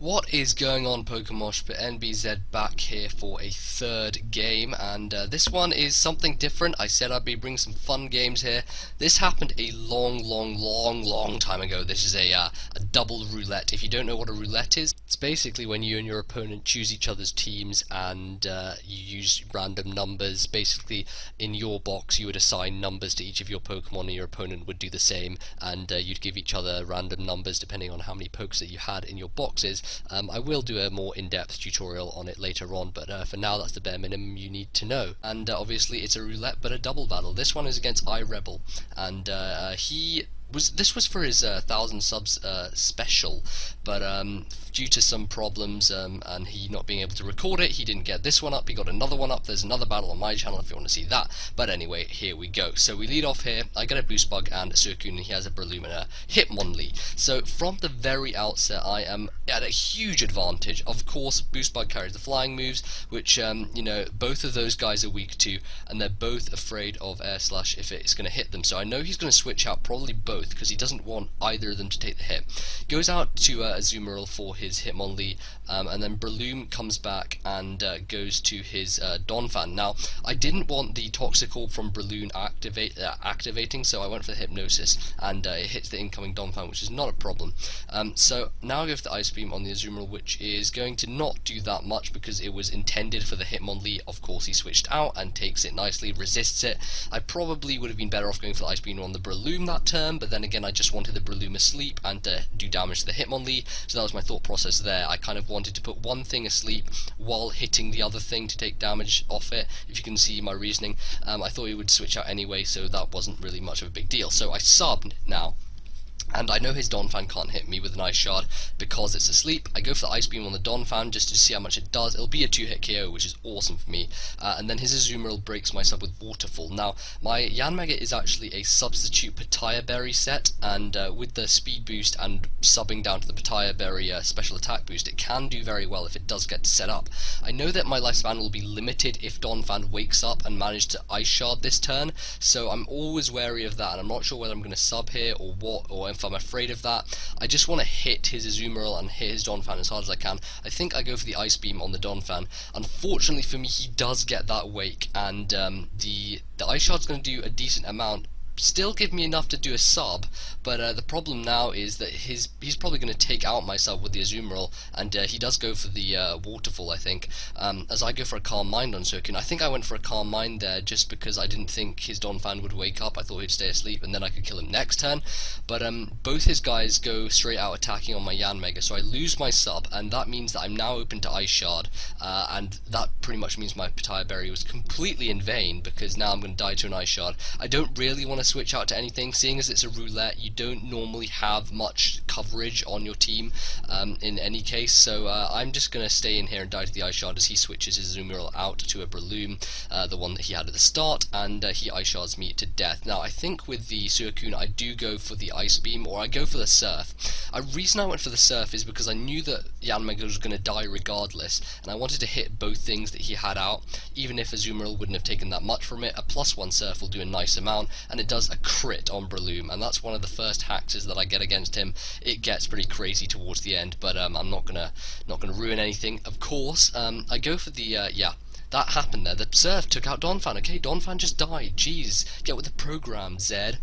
What is going on, PokeMoshPit? NBZ back here for a third game, and this one is something different. I said I'd be bringing some fun games here. This happened a long time ago. This is a double roulette. If you don't know what a roulette is, it's basically when you and your opponent choose each other's teams and you use random numbers. Basically, in your box, you would assign numbers to each of your Pokemon, and your opponent would do the same, and you'd give each other random numbers depending on how many Pokes that you had in your boxes. I will do a more in-depth tutorial on it later on, but for now that's the bare minimum you need to know. And obviously it's a roulette, but a double battle. This one is against IRebel, and this was for his 1,000 subs special, but due to some problems and he not being able to record it, he didn't get this one up. He got another one up. There's another battle on my channel if you want to see that. But anyway, here we go. So we lead off here. I get a Boost Bug and a Suicune, and he has a Breloom and a Hitmonlee. So from the very outset, I am at a huge advantage. Of course, Boost Bug carries the flying moves, which you know, both of those guys are weak to, and they're both afraid of Air Slash if it's going to hit them. So I know he's going to switch out probably both, because he doesn't want either of them to take the hit. Goes out to Azumarill for his Hitmonlee, and then Breloom comes back and goes to his Donphan. Now, I didn't want the Toxic Orb from Breloom activating, so I went for the Hypnosis, and it hits the incoming Donphan, which is not a problem. So now I go for the Ice Beam on the Azumarill, which is going to not do that much because it was intended for the Hitmonlee. Of course, he switched out and takes it nicely, resists it. I probably would have been better off going for the Ice Beam on the Breloom that turn, but then again, I just wanted the Breloom asleep and to do damage to the Hitmonlee, so that was my thought process there. I kind of wanted to put one thing asleep while hitting the other thing to take damage off it, if you can see my reasoning. I thought he would switch out anyway, so that wasn't really much of a big deal. So I subbed now, and I know his Donphan can't hit me with an Ice Shard because it's asleep. I go for the Ice Beam on the Donphan just to see how much it does. It'll be a 2-hit KO, which is awesome for me. And then his Azumarill breaks my sub with Waterfall. Now, my Yanmega is actually a substitute Pitaya Berry set, and with the speed boost and subbing down to the Pitaya Berry special attack boost, it can do very well if it does get set up. I know that my lifespan will be limited if Donphan wakes up and manages to Ice Shard this turn, so I'm always wary of that, and I'm not sure whether I'm going to sub here or what, or if I'm afraid of that. I just want to hit his Azumarill and hit his Donphan as hard as I can. I think I go for the Ice Beam on the Donphan. Unfortunately for me, he does get that wake, and the Ice Shard's going to do a decent amount. Still give me enough to do a sub, but the problem now is that he's probably going to take out my sub with the Azumarill, and he does go for the Waterfall, I think, as I go for a Calm Mind on Suicune. I think I went for a Calm Mind there just because I didn't think his Donphan would wake up. I thought he'd stay asleep and then I could kill him next turn, but both his guys go straight out attacking on my Yanmega, so I lose my sub, and that means that I'm now open to Ice Shard, and that pretty much means my Pitaya Berry was completely in vain, because now I'm going to die to an Ice Shard. I don't really want to switch out to anything, seeing as it's a roulette. You don't normally have much coverage on your team in any case, so I'm just going to stay in here and die to the Ice Shard as he switches his Azumarill out to a Breloom, the one that he had at the start, and he Ice Shards me to death. Now I think with the Suicune I do go for the Ice Beam, or I go for the Surf. The reason I went for the Surf is because I knew that Yanmega was going to die regardless, and I wanted to hit both things that he had out, even if Azumarill wouldn't have taken that much from it. A +1 Surf will do a nice amount, and it does a crit on Breloom, and that's one of the first hacks that I get against him. It gets pretty crazy towards the end, but I'm not gonna ruin anything. Of course, I go for the yeah. That happened there. The Surf took out Donphan. Okay, Donphan just died. Jeez, get with the program, Zed.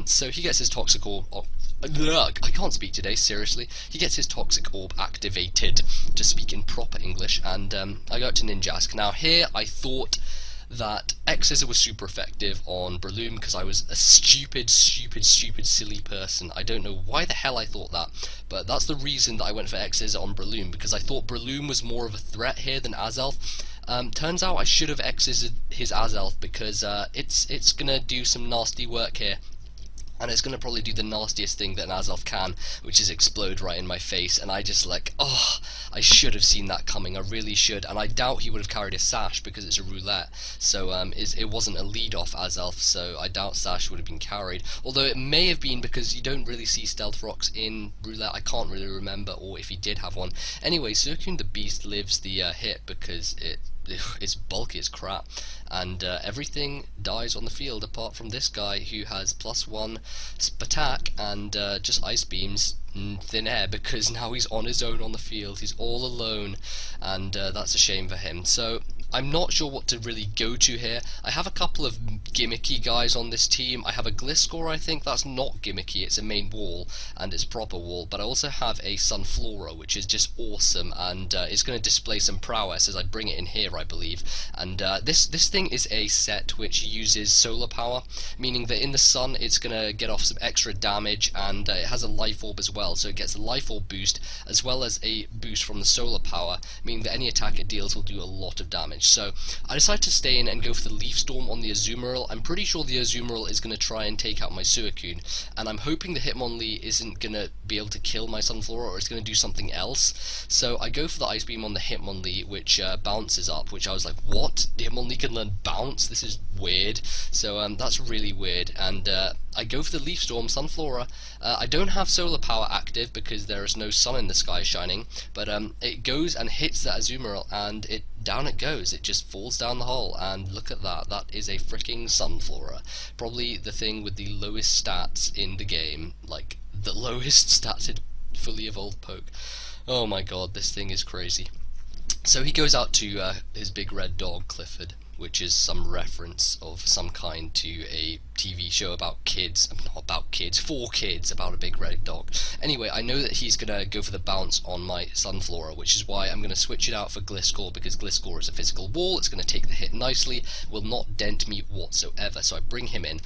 So he gets his Toxic Orb. I can't speak today, seriously. He gets his Toxic Orb activated, to speak in proper English, and I go to Ninjask. Now here I thought that X-Scissor was super effective on Breloom because I was a stupid, silly person. I don't know why the hell I thought that, but that's the reason that I went for X-Scissor on Breloom, because I thought Breloom was more of a threat here than Azelf. Turns out I should have X-Scissored his Azelf, because it's gonna do some nasty work here. And it's going to probably do the nastiest thing that an Azelf can, which is explode right in my face, and I just like, oh, I should have seen that coming, I really should, and I doubt he would have carried a Sash because it's a roulette, so it wasn't a lead-off Azelf, so I doubt Sash would have been carried, although it may have been because you don't really see Stealth Rocks in roulette. I can't really remember, or if he did have one. Anyway, Suicune the Beast lives the hit because it it's bulky as crap, and everything dies on the field apart from this guy who has +1 attack and just ice beams in thin air, because now he's on his own on the field. He's all alone, and that's a shame for him. So I'm not sure what to really go to here. I have a couple of gimmicky guys on this team. I have a Gliscor, I think. That's not gimmicky, it's a main wall, and it's a proper wall. But I also have a Sunflora, which is just awesome, and it's going to display some prowess as I bring it in here, I believe. And this thing is a set which uses solar power, meaning that in the sun it's going to get off some extra damage, and it has a life orb as well, so it gets a life orb boost as well as a boost from the solar power, meaning that any attack it deals will do a lot of damage. So I decided to stay in and go for the Leaf Storm on the Azumarill. I'm pretty sure the Azumarill is going to try and take out my Suicune, and I'm hoping the Hitmonlee isn't going to be able to kill my Sunflora, or it's going to do something else. So I go for the Ice Beam on the Hitmonlee, which bounces up, which I was like, what? The Hitmonlee can learn bounce? This is weird. So that's really weird, and I go for the Leaf Storm, Sunflora. I don't have solar power active because there is no sun in the sky shining, but it goes and hits that Azumarill, and down it goes. It just falls down the hole, and look at that. That is a freaking Sunflora. Probably the thing with the lowest stats in the game, like the lowest stats in fully evolved poke. Oh my god, this thing is crazy. So he goes out to his big red dog, Clifford, which is some reference of some kind to a TV show about kids, not about kids, for kids, about a big red dog. Anyway, I know that he's going to go for the bounce on my Sunflora, which is why I'm going to switch it out for Gliscor, because Gliscor is a physical wall. It's going to take the hit nicely, will not dent me whatsoever, so I bring him in,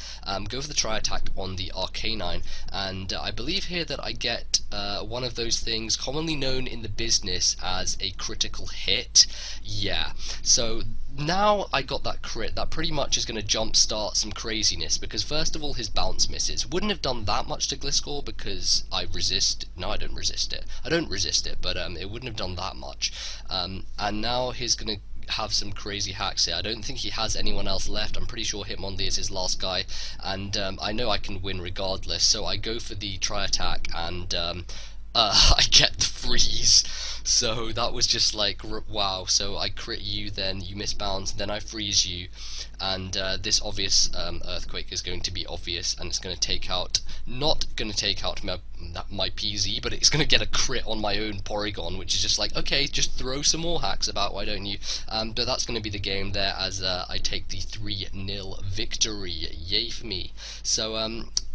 go for the Tri-Attack on the Arcanine, and I believe here that I get one of those things commonly known in the business as a critical hit. Yeah, so now I got that crit, that pretty much is going to jumpstart some craziness, because first of all his bounce misses. Wouldn't have done that much to Gliscor because I resist, no I don't resist it, but it wouldn't have done that much, and now he's going to have some crazy hacks here. I don't think he has anyone else left. I'm pretty sure Hitmonlee is his last guy, and I know I can win regardless, so I go for the Tri-Attack, and I get the freeze. So that was just like, wow. So I crit you, then you miss bounds, then I freeze you, and this obvious earthquake is going to be obvious, and it's going to take out, not going to take out my PZ, but it's going to get a crit on my own Porygon, which is just like, okay, just throw some more hacks about, why don't you? But that's going to be the game there, as I take the 3-0 victory. Yay for me. So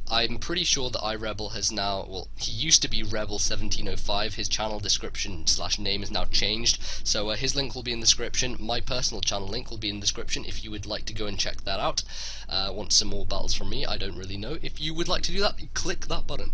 I'm pretty sure that IRebel has now, well, he used to be Rebel1705, his channel description / name is now changed, so his link will be in the description. My personal channel link will be in the description if you would like to go and check that out. Want some more battles from me? I don't really know. If you would like to do that, click that button.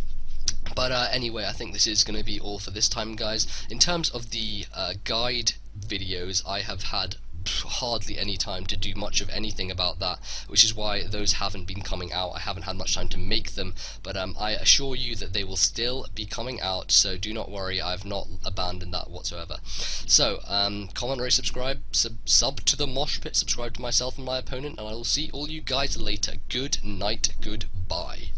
But anyway, I think this is going to be all for this time, guys. In terms of the guide videos, I have had hardly any time to do much of anything about that, which is why those haven't been coming out. I haven't had much time to make them, but I assure you that they will still be coming out, so do not worry, I've not abandoned that whatsoever. So comment, rate, subscribe, sub to the Mosh Pit, subscribe to myself and my opponent, and I will see all you guys later. Good night, goodbye.